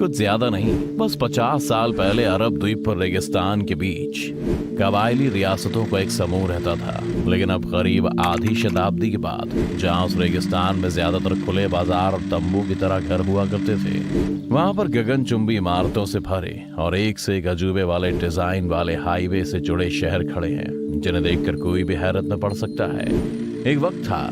कुछ ज्यादा नहीं, बस 50 साल पहले अरब द्वीप पर रेगिस्तान के बीच कबायली रियासतों का एक समूह रहता था। लेकिन अब करीब आधी शताब्दी के बाद जहां उस रेगिस्तान में ज्यादातर खुले बाजार और तंबू की तरह घर हुआ करते थे, वहां पर गगनचुंबी इमारतों से भरे और एक से एक अजूबे वाले डिजाइन वाले हाईवे से जुड़े शहर खड़े हैं, जिन्हें देखकर कोई भी हैरत में पड़ सकता है। एक वक्त था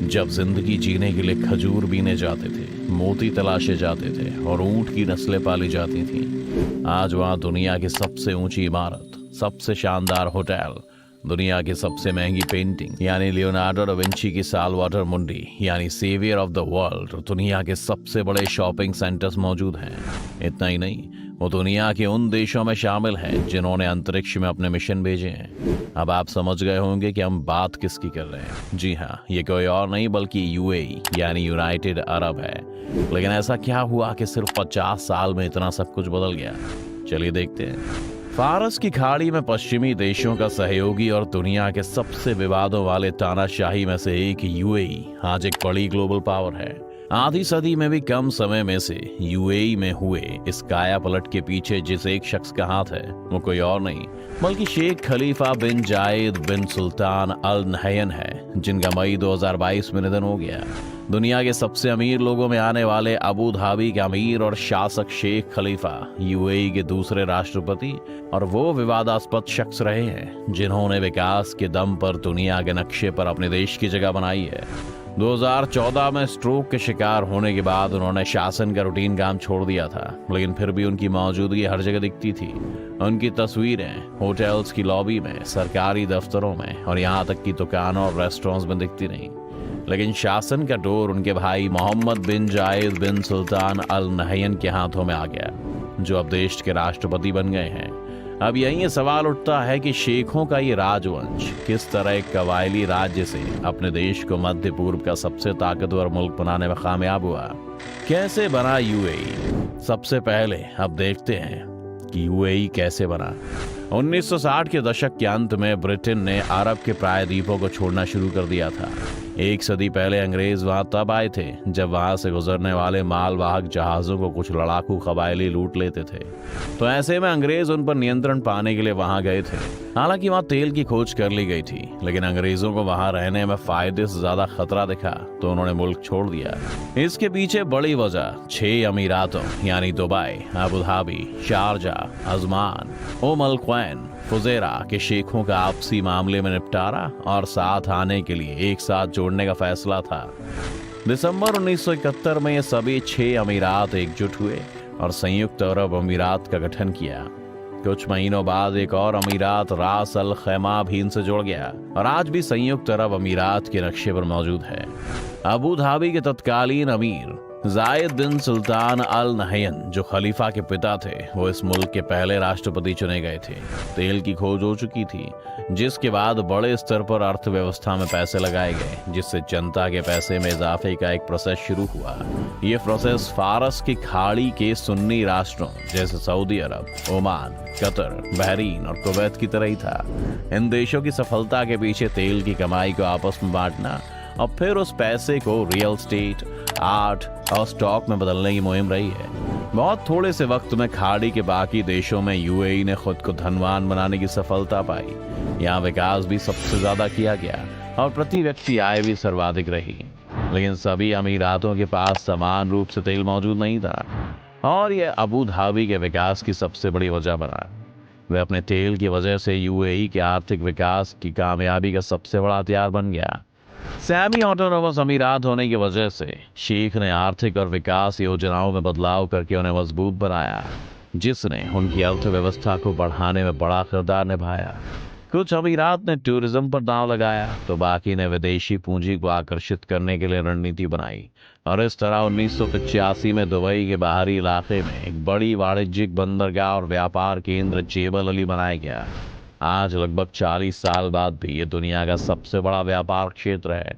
जब जिंदगी जीने के लिए खजूर बीने जाते थे, मोती तलाशे जाते थे और ऊंट की नस्लें पाली जाती थीं। आज वहां दुनिया की सबसे ऊंची इमारत, सबसे शानदार होटल, दुनिया की सबसे महंगी पेंटिंग यानी लियोनार्डो डा विंची की सालवाटर मुंडी यानी सेवियर ऑफ द वर्ल्ड, दुनिया के सबसे बड़े शॉपिंग सेंटर्स मौजूद हैं। इतना ही नहीं, वो दुनिया के उन देशों में शामिल हैं जिन्होंने अंतरिक्ष में अपने मिशन भेजे हैं। अब आप समझ गए होंगे कि हम बात किसकी कर रहे हैं। जी हाँ, ये कोई और नहीं बल्कि यूएई यानी यूनाइटेड अरब है। लेकिन ऐसा क्या हुआ कि सिर्फ 50 साल में इतना सब कुछ बदल गया? चलिए देखते हैं। फारस की खाड़ी में पश्चिमी देशों का सहयोगी और दुनिया के सबसे विवादों वाले तानाशाही में से एक यूएई आज एक बड़ी ग्लोबल पावर है। आधी सदी में भी कम समय में से यूएई में हुए इस काया पलट के पीछे जिस एक शख्स का हाथ है, वो कोई और नहीं बल्कि शेख खलीफा बिन जायद बिन सुल्तान अल नहयन है, जिनका मई 2022 में निधन हो गया। दुनिया के सबसे अमीर लोगों में आने वाले अबू धाबी के अमीर और शासक शेख खलीफा यूएई के दूसरे राष्ट्रपति और वो विवादास्पद शख्स रहे हैं जिन्होंने विकास के दम पर दुनिया के नक्शे पर अपने देश की जगह बनाई है। 2014 में स्ट्रोक के शिकार होने के बाद उन्होंने शासन का रूटीन काम छोड़ दिया था, लेकिन फिर भी उनकी मौजूदगी हर जगह दिखती थी। उनकी तस्वीरें होटल्स की लॉबी में, सरकारी दफ्तरों में और यहाँ तक कि दुकानों और रेस्टोरेंट्स में दिखती नहीं। लेकिन शासन का डोर उनके भाई मोहम्मद बिन जायद बिन सुल्तान अल नहयन के हाथों में आ गया, जो अब देश के राष्ट्रपति बन गए हैं। अब यही ये सवाल उठता है कि शेखों का ये राजवंश किस तरह एक कबायली राज्य से अपने देश को मध्य पूर्व का सबसे ताकतवर मुल्क बनाने में कामयाब हुआ। कैसे बना यूएई? सबसे पहले अब देखते हैं कि यूएई कैसे बना। 1960 के दशक के अंत में ब्रिटेन ने अरब के प्रायद्वीपों को छोड़ना शुरू कर दिया था। एक सदी पहले अंग्रेज वहां तब आए थे जब वहां से गुजरने वाले मालवाहक जहाजों को कुछ लड़ाकू कबायली लूट लेते थे। तो ऐसे में अंग्रेज उन पर नियंत्रण पाने के लिए वहां गए थे। हालांकि वहां तेल की खोज कर ली गई थी, लेकिन अंग्रेजों को वहां रहने में फायदे से ज्यादा खतरा दिखा तो उन्होंने मुल्क छोड़ दिया। इसके पीछे बड़ी वजह 6 अमीरातों यानी Dubai, Abu Dhabi, Sharjah, Ajman, al Quwain, Fujairah के शेखों का आपसी मामले में निपटारा और साथ आने के लिए एक साथ जोड़ने का फैसला था। दिसंबर 1971 में ये सभी 6 अमीरात एकजुट हुए और संयुक्त अरब अमीरात का गठन किया। कुछ महीनों बाद एक और अमीरात रास अल खैमा भी इनसे जुड़ गया और आज भी संयुक्त अरब अमीरात के नक्शे पर मौजूद है। अबू धाबी के तत्कालीन अमीर जायद बिन सुल्तान अल नहयन, जो खलीफा के पिता थे, वो इस मुल्क के पहले राष्ट्रपति चुने गए थे। तेल की खोज हो चुकी थी, जिसके बाद बड़े स्तर पर अर्थव्यवस्था में पैसे लगाए गए, जिससे जनता के पैसे में इजाफे का एक प्रोसेस शुरू हुआ। ये प्रोसेस फारस की खाड़ी के सुन्नी राष्ट्रों जैसे सऊदी अरब, ओमान, कतर, बहरीन और कुवैत की तरह ही था। इन देशों की सफलता के पीछे तेल की कमाई को आपस में बांटना और फिर उस पैसे को रियल एस्टेट, आर्ट और स्टॉक में बदलने की मुहिम रही है। बहुत थोड़े से वक्त में खाड़ी के बाकी देशों में यूएई ने खुद को धनवान बनाने की सफलता पाई। यहाँ विकास भी सबसे ज्यादा किया गया और प्रति व्यक्ति आय भी सर्वाधिक रही। लेकिन सभी अमीरातों के पास समान रूप से तेल मौजूद नहीं था और यह अबू धाबी के विकास की सबसे बड़ी वजह बना। वे अपने तेल की वजह से यूएई के आर्थिक विकास की कामयाबी का सबसे बड़ा हथियार बन गया। सेमी ऑटोनोमस अमीरात होने की वजह से शेख ने आर्थिक और विकास योजनाओं में बदलाव करके उन्हें मजबूत बनाया, जिसने उनकी अर्थव्यवस्था को बढ़ाने में बड़ा किरदार निभाया। कुछ अमीरात ने टूरिज्म पर दांव लगाया तो बाकी ने विदेशी पूंजी को आकर्षित करने के लिए रणनीति बनाई और इस तरह 1985 में दुबई के बाहरी इलाके में एक बड़ी वाणिज्यिक बंदरगाह और व्यापार केंद्र जेबल अली बनाया गया। आज लगभग 40 साल बाद भी ये दुनिया का सबसे बड़ा व्यापार क्षेत्र है।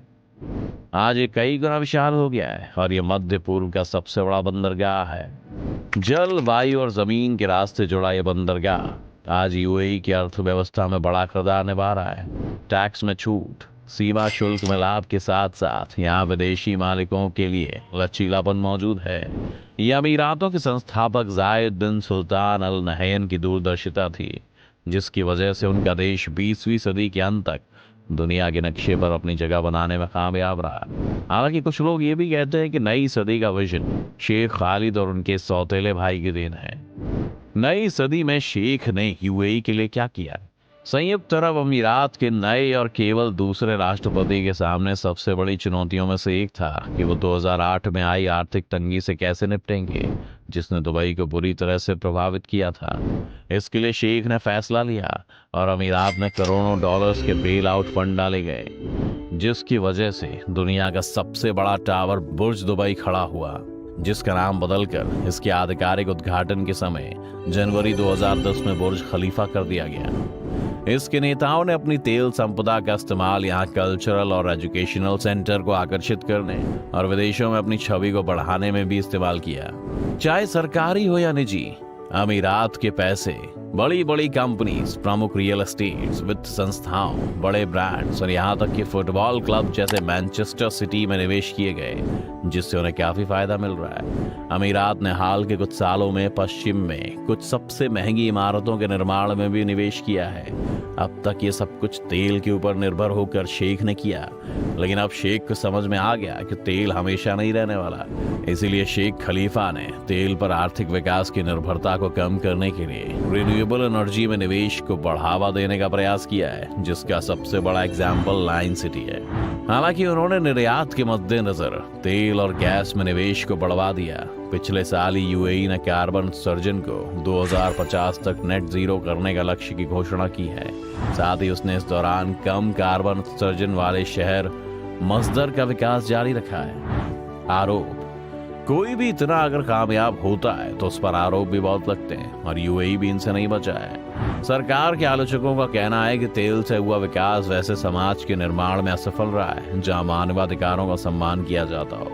आज ये कई गुना विशाल हो गया है और ये मध्य पूर्व का सबसे बड़ा बंदरगाह है। जल, वायु और जमीन के रास्ते जुड़ा ये बंदरगाह आज यूएई की अर्थव्यवस्था में बड़ा किरदार निभा रहा है। टैक्स में छूट, सीमा शुल्क में लाभ के साथ साथ यहाँ विदेशी मालिकों के लिए लचीलापन मौजूद है। ये अमीरातों के संस्थापक जायद बिन सुल्तान अल नहयान की दूरदर्शिता थी, जिसकी वजह से उनका देश 20वीं सदी के अंत तक दुनिया के नक्शे पर अपनी जगह बनाने में कामयाब रहा। हालांकि कुछ लोग ये भी कहते हैं कि नई सदी का विजन शेख खालिद और उनके सौतेले भाई की देन है। नई सदी में शेख ने यूएई के लिए क्या किया? संयुक्त अरब अमीरात के नए और केवल दूसरे राष्ट्रपति के सामने सबसे बड़ी चुनौतियों में से एक था कि वो 2008 में आई आर्थिक तंगी से कैसे निपटेंगे, जिसने दुबई को बुरी तरह से प्रभावित किया था। इसके लिए शेख ने फैसला लिया और अमीरात में करोड़ों डॉलर्स के बेल आउट फंड डाले गए, जिसकी वजह से दुनिया का सबसे बड़ा टावर बुर्ज दुबई खड़ा हुआ, जिसका नाम बदलकर इसके आधिकारिक उद्घाटन के समय जनवरी 2010 में बुर्ज खलीफा कर दिया गया। इसके नेताओं ने अपनी तेल संपदा का इस्तेमाल यहाँ कल्चरल और एजुकेशनल सेंटर को आकर्षित करने और विदेशों में अपनी छवि को बढ़ाने में भी इस्तेमाल किया। चाहे सरकारी हो या निजी, अमीरात के पैसे बड़ी बड़ी कंपनीज, प्रमुख रियल एस्टेट, वित्त संस्थाओं, बड़े ब्रांड्स और यहाँ तक कि फुटबॉल क्लब जैसे मैनचेस्टर सिटी में निवेश किए गए, जिससे उन्हें काफी फायदा मिल रहा है। अमीरात ने हाल के कुछ सालों में पश्चिम में कुछ सबसे महंगी इमारतों के निर्माण में भी निवेश किया है। अब तक ये सब कुछ तेल के ऊपर निर्भर होकर शेख ने किया, लेकिन अब शेख को समझ में आ गया कि तेल हमेशा नहीं रहने वाला। इसीलिए शेख खलीफा ने तेल पर आर्थिक विकास की निर्भरता को कम करने के लिए रिन्यूएबल एनर्जी में निवेश को बढ़ावा देने का प्रयास किया है, जिसका सबसे बड़ा एग्जाम्पल लाइन सिटी है। हालांकि उन्होंने निर्यात के मद्देनजर तेल और गैस में निवेश को बढ़वा दिया। पिछले साल ही यूएई ने कार्बन उत्सर्जन को 2050 तक नेट जीरो करने का लक्ष्य की घोषणा की है। साथ ही उसने इस दौरान कम कार्बन उत्सर्जन वाले शहर मस्दर का विकास जारी रखा है। आरोप: कोई भी इतना अगर कामयाब होता है तो उस पर आरोप भी बहुत लगते हैं और यूएई भी इनसे नहीं बचा है। सरकार के आलोचकों का कहना है कि तेल से हुआ विकास वैसे समाज के निर्माण में असफल रहा है जहां मानवाधिकारों का सम्मान किया जाता हो।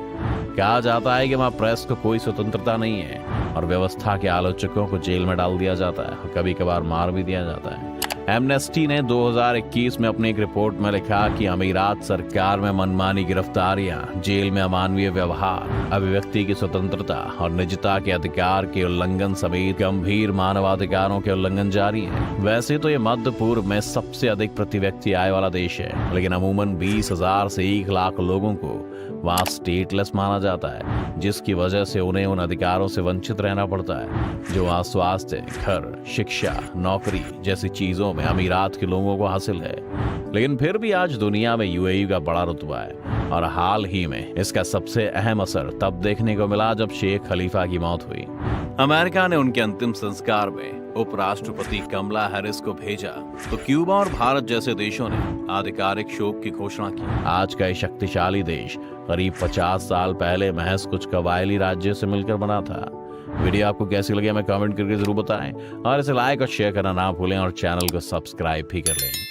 कहा जाता है कि वहां प्रेस को कोई स्वतंत्रता नहीं है और व्यवस्था के आलोचकों को जेल में डाल दिया जाता है और कभी कभार मार भी दिया जाता है। एमनेस्टी ने 2021 में अपनी एक रिपोर्ट में लिखा कि अमीरात सरकार में मनमानी गिरफ्तारियां, जेल में अमानवीय व्यवहार, अभिव्यक्ति की स्वतंत्रता और निजता के अधिकार के उल्लंघन समेत गंभीर मानवाधिकारों के उल्लंघन जारी है। वैसे तो ये मध्य पूर्व में सबसे अधिक प्रति व्यक्ति आय वाला देश है, लेकिन अमूमन 20,000 से 1 लाख लोगों को वहाँ स्टेटलेस माना जाता है, जिसकी वजह से उन्हें उन अधिकारों से वंचित रहना पड़ता है जो वहाँ स्वास्थ्य, घर, शिक्षा, नौकरी जैसी चीजों में अमीरात के लोगों को हासिल है। लेकिन फिर भी आज दुनिया में यूएई का बड़ा रुतबा है और हाल ही में इसका सबसे अहम असर तब देखने को मिला जब शेख खलीफा की मौत हुई। अमेरिका ने उनके अंतिम संस्कार में उपराष्ट्रपति कमला हैरिस को भेजा तो क्यूबा और भारत जैसे देशों ने आधिकारिक शोक की घोषणा की। आज का ये शक्तिशाली देश करीब 50 साल पहले महज कुछ कबायली राज्यों से मिलकर बना था। वीडियो आपको कैसी लगी हमें कमेंट करके जरूर बताएं और इसे लाइक और शेयर करना ना भूलें और चैनल को सब्सक्राइब भी कर लें।